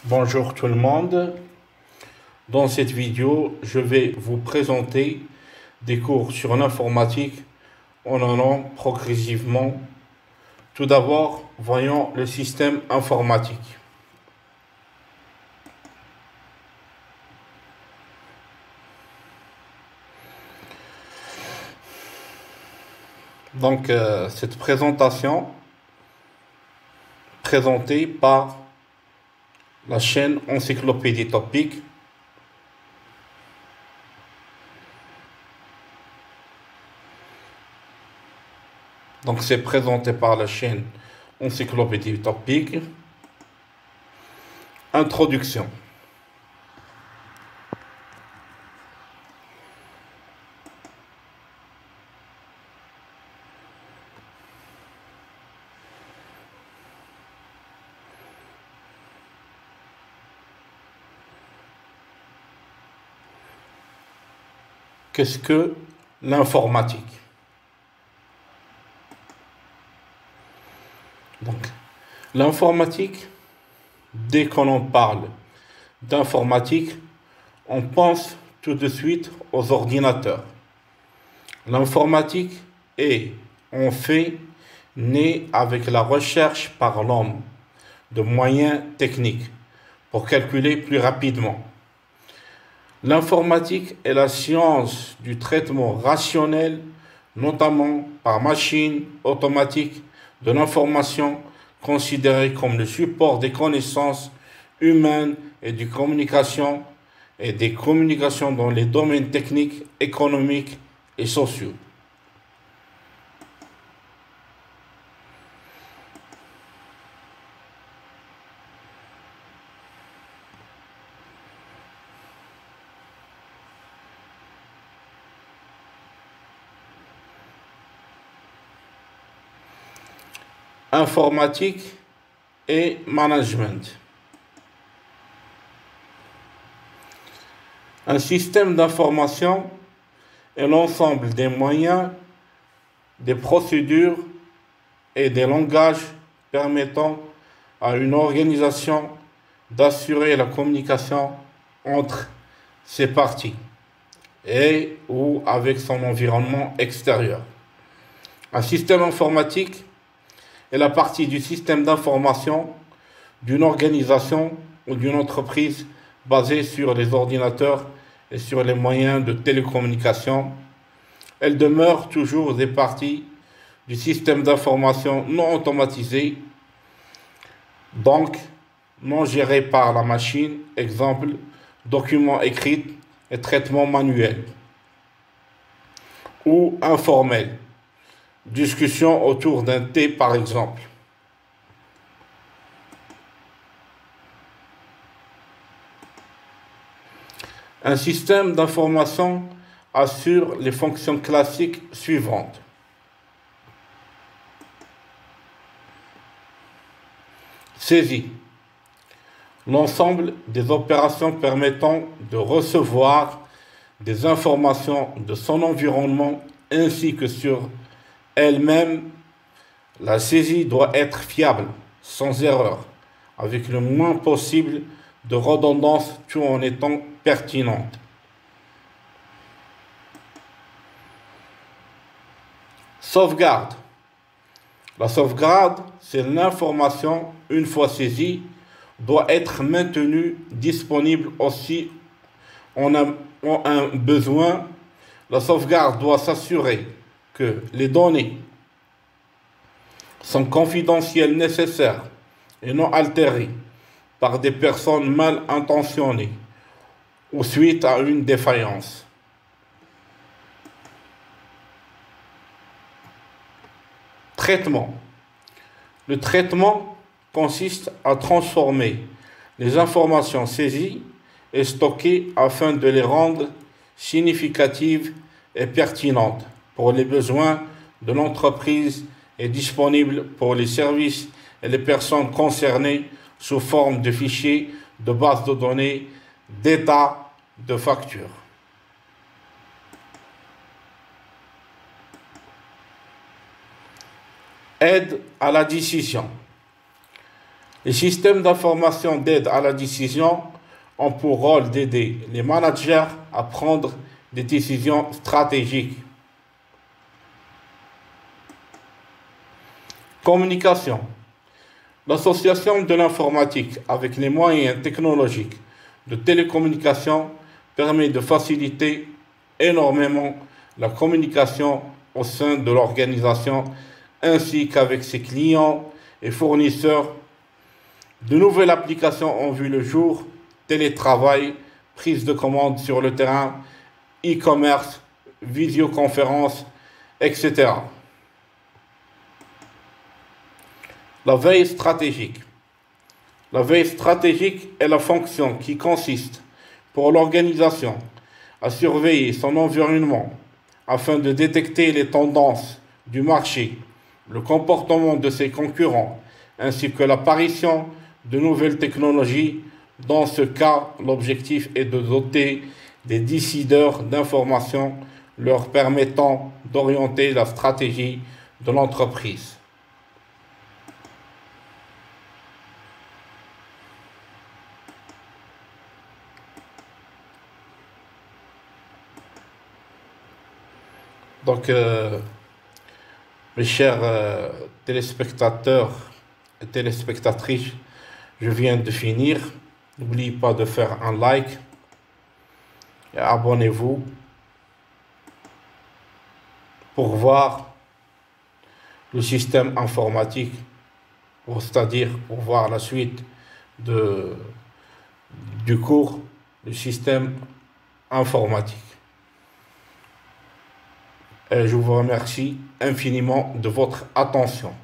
Bonjour tout le monde. Dans cette vidéo, je vais vous présenter des cours sur l'informatique en allant progressivement. Tout d'abord, voyons le système informatique. Donc, cette présentation présentée par la chaîne Encyclopédie Topic. Donc, c'est présenté par la chaîne Encyclopédie Topic. Introduction. Qu'est-ce que l'informatique? Donc, l'informatique, dès qu'on parle d'informatique, on pense tout de suite aux ordinateurs. L'informatique est en fait née avec la recherche par l'homme de moyens techniques pour calculer plus rapidement. L'informatique est la science du traitement rationnel, notamment par machine automatique, de l'information considérée comme le support des connaissances humaines et des communications dans les domaines techniques, économiques et sociaux. Informatique et management. Un système d'information est l'ensemble des moyens, des procédures et des langages permettant à une organisation d'assurer la communication entre ses parties et ou avec son environnement extérieur. Un système informatique est la partie du système d'information d'une organisation ou d'une entreprise basée sur les ordinateurs et sur les moyens de télécommunication. Elle demeure toujours des parties du système d'information non automatisé, donc non géré par la machine, exemple, documents écrits et traitement manuel, ou informel, discussion autour d'un thé par exemple. Un système d'information assure les fonctions classiques suivantes. Saisie. L'ensemble des opérations permettant de recevoir des informations de son environnement ainsi que sur elle-même. La saisie doit être fiable, sans erreur, avec le moins possible de redondance tout en étant pertinente. Sauvegarde. La sauvegarde, c'est l'information, une fois saisie, doit être maintenue disponible aussi en un besoin. La sauvegarde doit s'assurer que les données sont confidentielles nécessaires et non altérées par des personnes mal intentionnées ou suite à une défaillance. Traitement. Le traitement consiste à transformer les informations saisies et stockées afin de les rendre significatives et pertinentes pour les besoins de l'entreprise et disponibles pour les services et les personnes concernées sous forme de fichiers, de bases de données, d'états, de factures. Aide à la décision. Les systèmes d'information d'aide à la décision ont pour rôle d'aider les managers à prendre des décisions stratégiques. Communication. L'association de l'informatique avec les moyens technologiques de télécommunication permet de faciliter énormément la communication au sein de l'organisation ainsi qu'avec ses clients et fournisseurs. De nouvelles applications ont vu le jour: télétravail, prise de commande sur le terrain, e-commerce, visioconférence, etc. La veille stratégique. La veille stratégique est la fonction qui consiste pour l'organisation à surveiller son environnement afin de détecter les tendances du marché, le comportement de ses concurrents, ainsi que l'apparition de nouvelles technologies. Dans ce cas, l'objectif est de doter des décideurs d'informations leur permettant d'orienter la stratégie de l'entreprise. Donc, mes chers téléspectateurs et téléspectatrices, je viens de finir. N'oubliez pas de faire un like et abonnez-vous pour voir le système informatique, c'est-à-dire pour voir la suite du cours du système informatique. Et je vous remercie infiniment de votre attention.